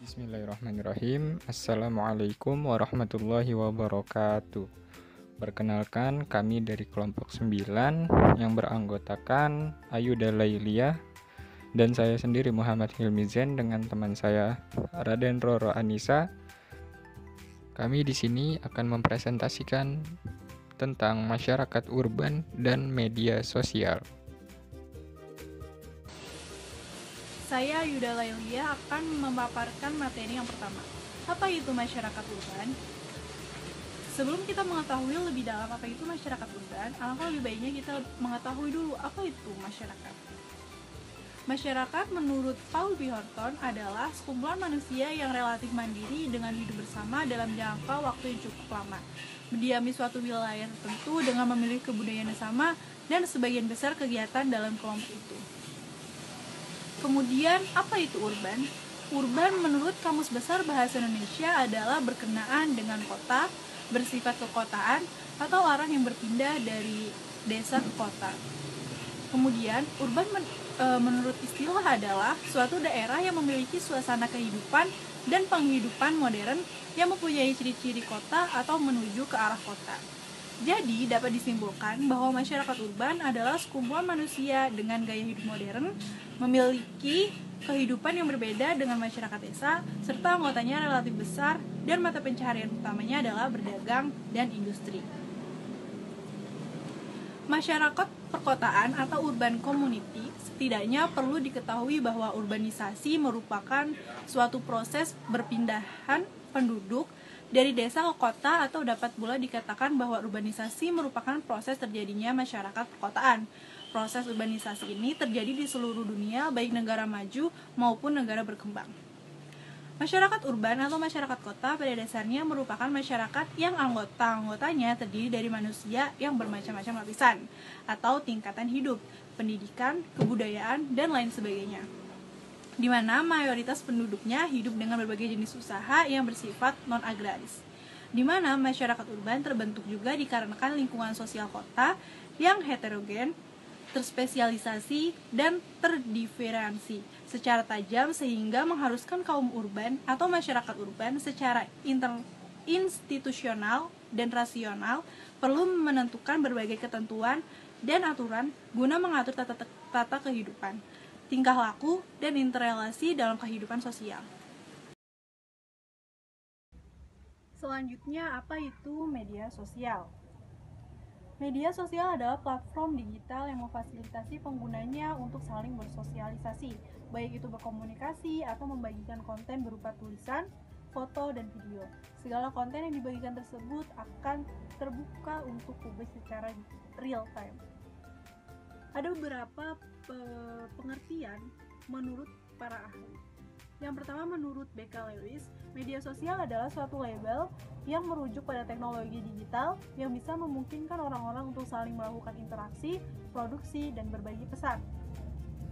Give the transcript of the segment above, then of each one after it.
Bismillahirrahmanirrahim. Assalamualaikum warahmatullahi wabarakatuh. Perkenalkan, kami dari kelompok 9 yang beranggotakan Ayuda Lailiyah dan saya sendiri Muhammad Hilmi Zen dengan teman saya Raden Roro Anissa. Kami di sini akan mempresentasikan tentang masyarakat urban dan media sosial. Saya Yuda Lailiyah akan memaparkan materi yang pertama. Apa itu masyarakat urban? Sebelum kita mengetahui lebih dalam apa itu masyarakat urban, alangkah lebih baiknya kita mengetahui dulu apa itu masyarakat. Masyarakat menurut Paul B. Horton adalah sekumpulan manusia yang relatif mandiri dengan hidup bersama dalam jangka waktu yang cukup lama, mendiami suatu wilayah tertentu dengan memiliki kebudayaan yang sama dan sebagian besar kegiatan dalam kelompok itu. Kemudian, apa itu urban? Urban menurut Kamus Besar Bahasa Indonesia adalah berkenaan dengan kota, bersifat kekotaan, atau orang yang berpindah dari desa ke kota. Kemudian, urban menurut istilah adalah suatu daerah yang memiliki suasana kehidupan dan penghidupan modern yang mempunyai ciri-ciri kota atau menuju ke arah kota. Jadi, dapat disimpulkan bahwa masyarakat urban adalah sekumpulan manusia dengan gaya hidup modern, memiliki kehidupan yang berbeda dengan masyarakat desa, serta anggotanya relatif besar, dan mata pencaharian utamanya adalah berdagang dan industri. Masyarakat perkotaan atau urban community setidaknya perlu diketahui bahwa urbanisasi merupakan suatu proses berpindahan penduduk dari desa ke kota, atau dapat pula dikatakan bahwa urbanisasi merupakan proses terjadinya masyarakat perkotaan. Proses urbanisasi ini terjadi di seluruh dunia, baik negara maju maupun negara berkembang. Masyarakat urban atau masyarakat kota pada dasarnya merupakan masyarakat yang anggotanya terdiri dari manusia yang bermacam-macam lapisan atau tingkatan hidup, pendidikan, kebudayaan, dan lain sebagainya, di mana mayoritas penduduknya hidup dengan berbagai jenis usaha yang bersifat non-agraris, di mana masyarakat urban terbentuk juga dikarenakan lingkungan sosial kota yang heterogen, terspesialisasi, dan terdiferensiasi secara tajam sehingga mengharuskan kaum urban atau masyarakat urban secara institusional dan rasional perlu menentukan berbagai ketentuan dan aturan guna mengatur tata kehidupan, tingkah laku, dan interrelasi dalam kehidupan sosial. Selanjutnya, apa itu media sosial? Media sosial adalah platform digital yang memfasilitasi penggunanya untuk saling bersosialisasi, baik itu berkomunikasi atau membagikan konten berupa tulisan, foto, dan video. Segala konten yang dibagikan tersebut akan terbuka untuk publik secara real time. Ada beberapa pengertian menurut para ahli. Yang pertama, menurut B.K. Lewis, media sosial adalah suatu label yang merujuk pada teknologi digital yang bisa memungkinkan orang-orang untuk saling melakukan interaksi, produksi, dan berbagi pesan.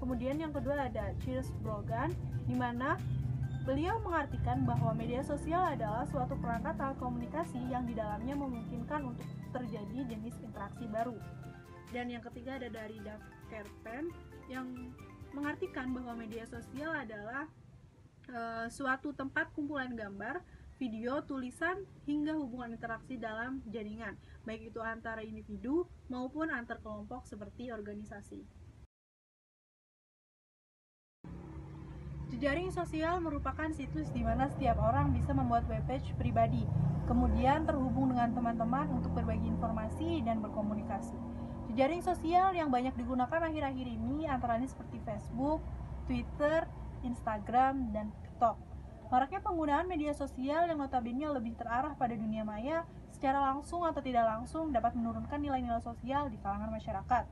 Kemudian yang kedua ada Charles Brogan, di mana beliau mengartikan bahwa media sosial adalah suatu perangkat alat komunikasi yang di dalamnya memungkinkan untuk terjadi jenis interaksi baru. Dan yang ketiga ada dari Dave Kerpen yang mengartikan bahwa media sosial adalah suatu tempat kumpulan gambar, video, tulisan, hingga hubungan interaksi dalam jaringan, baik itu antara individu maupun antar kelompok seperti organisasi. Jejaring sosial merupakan situs di mana setiap orang bisa membuat webpage pribadi, kemudian terhubung dengan teman-teman untuk berbagi informasi dan berkomunikasi. Jejaring sosial yang banyak digunakan akhir-akhir ini antara lain seperti Facebook, Twitter, Instagram, dan TikTok. Maraknya penggunaan media sosial yang notabene lebih terarah pada dunia maya secara langsung atau tidak langsung dapat menurunkan nilai-nilai sosial di kalangan masyarakat.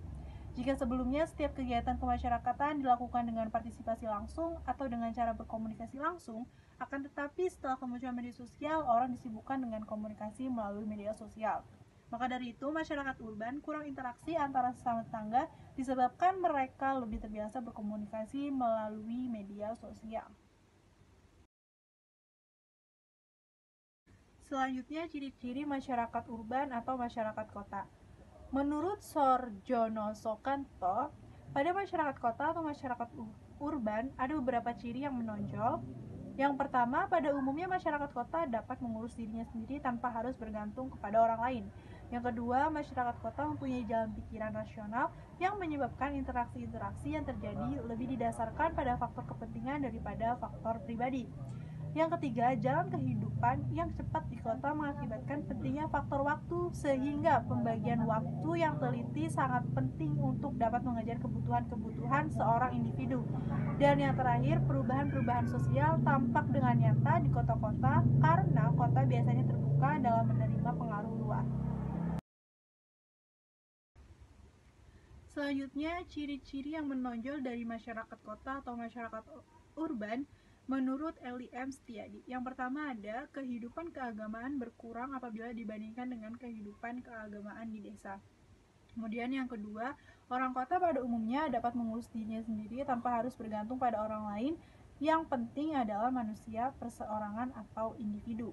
Jika sebelumnya setiap kegiatan kemasyarakatan dilakukan dengan partisipasi langsung atau dengan cara berkomunikasi langsung, akan tetapi setelah kemunculan media sosial, orang disibukkan dengan komunikasi melalui media sosial. Maka dari itu, masyarakat urban kurang interaksi antara sesama tetangga disebabkan mereka lebih terbiasa berkomunikasi melalui media sosial. Selanjutnya, ciri-ciri masyarakat urban atau masyarakat kota. Menurut Sorjono Soekanto, pada masyarakat kota atau masyarakat urban ada beberapa ciri yang menonjol, Yang pertama, pada umumnya masyarakat kota dapat mengurus dirinya sendiri tanpa harus bergantung kepada orang lain. Yang kedua, masyarakat kota mempunyai jalan pikiran rasional yang menyebabkan interaksi-interaksi yang terjadi lebih didasarkan pada faktor kepentingan daripada faktor pribadi. Yang ketiga, jalan kehidupan yang cepat di kota mengakibatkan pentingnya faktor waktu, sehingga pembagian waktu yang teliti sangat penting untuk dapat mengejar kebutuhan-kebutuhan seorang individu. Dan yang terakhir, perubahan-perubahan sosial tampak dengan nyata di kota-kota karena kota biasanya terbuka dalam menerima pengaruh luar. Selanjutnya, ciri-ciri yang menonjol dari masyarakat kota atau masyarakat urban menurut L.I.M. Setiadi. Yang pertama ada kehidupan keagamaan berkurang apabila dibandingkan dengan kehidupan keagamaan di desa. Kemudian yang kedua, orang kota pada umumnya dapat mengurus dirinya sendiri tanpa harus bergantung pada orang lain. Yang penting adalah manusia, perseorangan atau individu.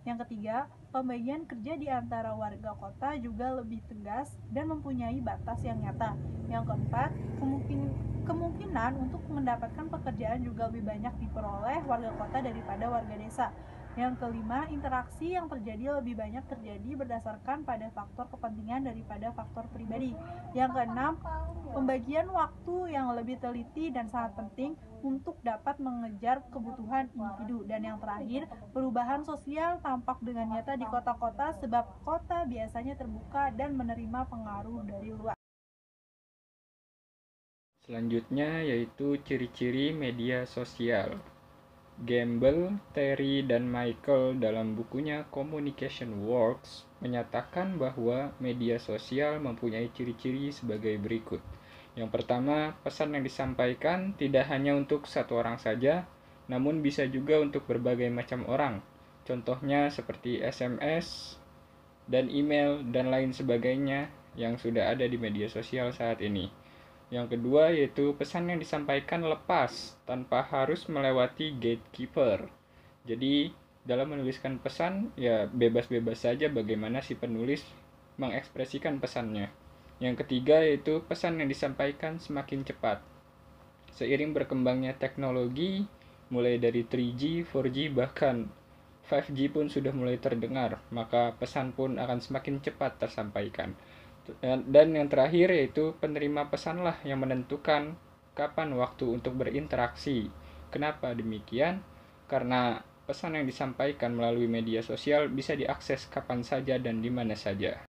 Yang ketiga, pembagian kerja di antara warga kota juga lebih tegas dan mempunyai batas yang nyata. Yang keempat, kemungkinan untuk mendapatkan pekerjaan juga lebih banyak diperoleh warga kota daripada warga desa. Yang kelima, interaksi yang terjadi lebih banyak terjadi berdasarkan pada faktor kepentingan daripada faktor pribadi. Yang keenam, pembagian waktu yang lebih teliti dan sangat penting untuk dapat mengejar kebutuhan individu. Dan yang terakhir, perubahan sosial tampak dengan nyata di kota-kota sebab kota biasanya terbuka dan menerima pengaruh dari luar. Selanjutnya yaitu ciri-ciri media sosial. Gamble, Terry, dan Michael dalam bukunya Communication Works menyatakan bahwa media sosial mempunyai ciri-ciri sebagai berikut. Yang pertama, pesan yang disampaikan tidak hanya untuk satu orang saja, namun bisa juga untuk berbagai macam orang. Contohnya seperti SMS dan email dan lain sebagainya yang sudah ada di media sosial saat ini. Yang kedua yaitu pesan yang disampaikan lepas tanpa harus melewati gatekeeper. Jadi dalam menuliskan pesan ya bebas-bebas saja bagaimana si penulis mengekspresikan pesannya. Yang ketiga yaitu pesan yang disampaikan semakin cepat. Seiring berkembangnya teknologi mulai dari 3G, 4G bahkan 5G pun sudah mulai terdengar, maka pesan pun akan semakin cepat tersampaikan. Dan yang terakhir yaitu penerima pesanlah yang menentukan kapan waktu untuk berinteraksi. Kenapa demikian? Karena pesan yang disampaikan melalui media sosial bisa diakses kapan saja dan di mana saja.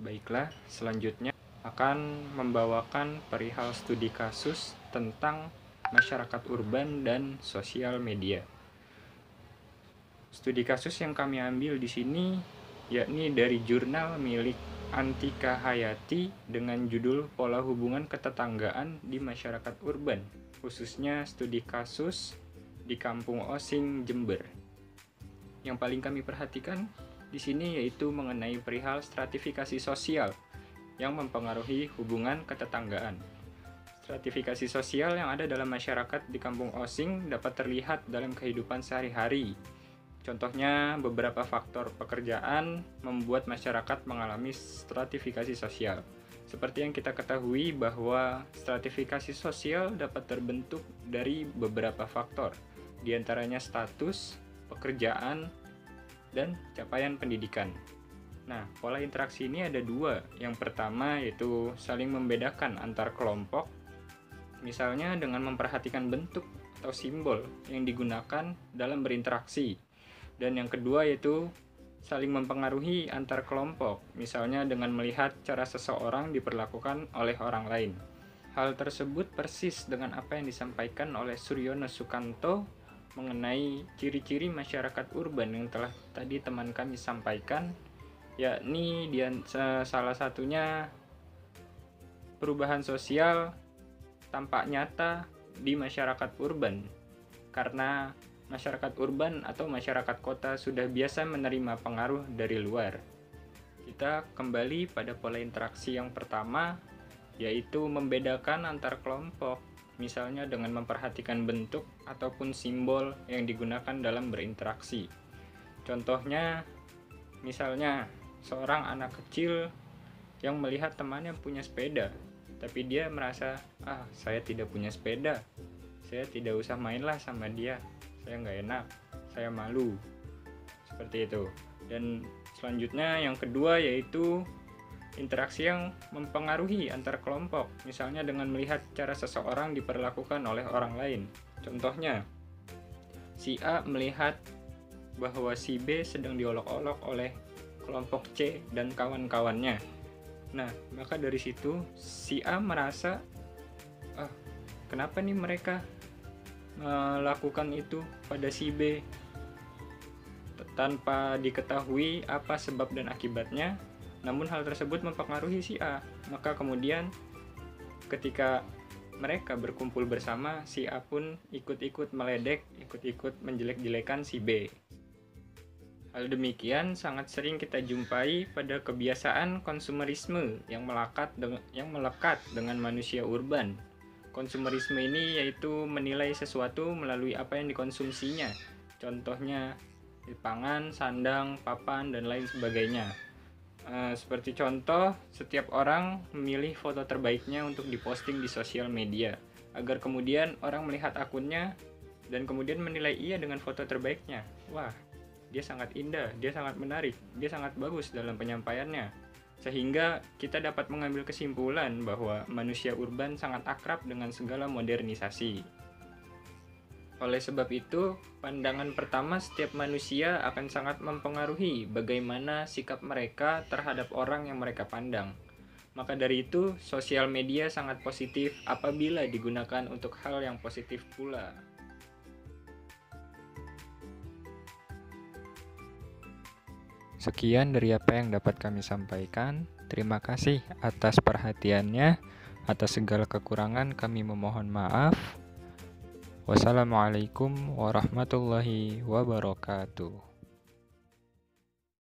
Baiklah, selanjutnya akan membawakan perihal studi kasus tentang masyarakat urban dan sosial media. Studi kasus yang kami ambil di sini yakni dari jurnal milik Antika Hayati dengan judul Pola Hubungan Ketetanggaan di Masyarakat Urban, khususnya studi kasus di Kampung Osing, Jember. Yang paling kami perhatikan di sini yaitu mengenai perihal stratifikasi sosial yang mempengaruhi hubungan ketetanggaan. Stratifikasi sosial yang ada dalam masyarakat di Kampung Osing dapat terlihat dalam kehidupan sehari-hari. Contohnya, beberapa faktor pekerjaan membuat masyarakat mengalami stratifikasi sosial. Seperti yang kita ketahui bahwa stratifikasi sosial dapat terbentuk dari beberapa faktor, di antaranya status, pekerjaan, dan capaian pendidikan. Nah, pola interaksi ini ada dua. Yang pertama yaitu saling membedakan antar kelompok, misalnya dengan memperhatikan bentuk atau simbol yang digunakan dalam berinteraksi. Dan yang kedua yaitu saling mempengaruhi antar kelompok, misalnya dengan melihat cara seseorang diperlakukan oleh orang lain. Hal tersebut persis dengan apa yang disampaikan oleh Suryono Sukanto mengenai ciri-ciri masyarakat urban yang telah tadi teman kami sampaikan, yakni salah satunya perubahan sosial tampak nyata di masyarakat urban karena masyarakat urban atau masyarakat kota sudah biasa menerima pengaruh dari luar. Kita kembali pada pola interaksi yang pertama, yaitu membedakan antar kelompok, misalnya dengan memperhatikan bentuk ataupun simbol yang digunakan dalam berinteraksi. Contohnya, misalnya seorang anak kecil yang melihat temannya punya sepeda, tapi dia merasa, saya tidak punya sepeda. saya tidak usah mainlah sama dia, saya nggak enak, saya malu, seperti itu. Dan selanjutnya yang kedua yaitu interaksi yang mempengaruhi antar kelompok, misalnya dengan melihat cara seseorang diperlakukan oleh orang lain. Contohnya, si A melihat bahwa si B sedang diolok-olok oleh kelompok C dan kawan-kawannya. Nah, maka dari situ si A merasa, kenapa nih mereka melakukan itu pada si B, tanpa diketahui apa sebab dan akibatnya. Namun hal tersebut mempengaruhi si A. Maka kemudian ketika mereka berkumpul bersama, si A pun ikut-ikut meledek, ikut-ikut menjelek-jelekan si B. Hal demikian sangat sering kita jumpai pada kebiasaan konsumerisme yang melekat dengan manusia urban. Konsumerisme ini yaitu menilai sesuatu melalui apa yang dikonsumsinya. Contohnya pangan, sandang, papan, dan lain sebagainya. Seperti contoh, setiap orang memilih foto terbaiknya untuk diposting di sosial media, agar kemudian orang melihat akunnya dan kemudian menilai ia dengan foto terbaiknya. Wah, dia sangat indah, dia sangat menarik, dia sangat bagus dalam penyampaiannya. Sehingga kita dapat mengambil kesimpulan bahwa manusia urban sangat akrab dengan segala modernisasi. Oleh sebab itu, pandangan pertama setiap manusia akan sangat mempengaruhi bagaimana sikap mereka terhadap orang yang mereka pandang. Maka dari itu, sosial media sangat positif apabila digunakan untuk hal yang positif pula. Sekian dari apa yang dapat kami sampaikan. Terima kasih atas perhatiannya. Atas segala kekurangan kami memohon maaf. Wassalamualaikum warahmatullahi wabarakatuh.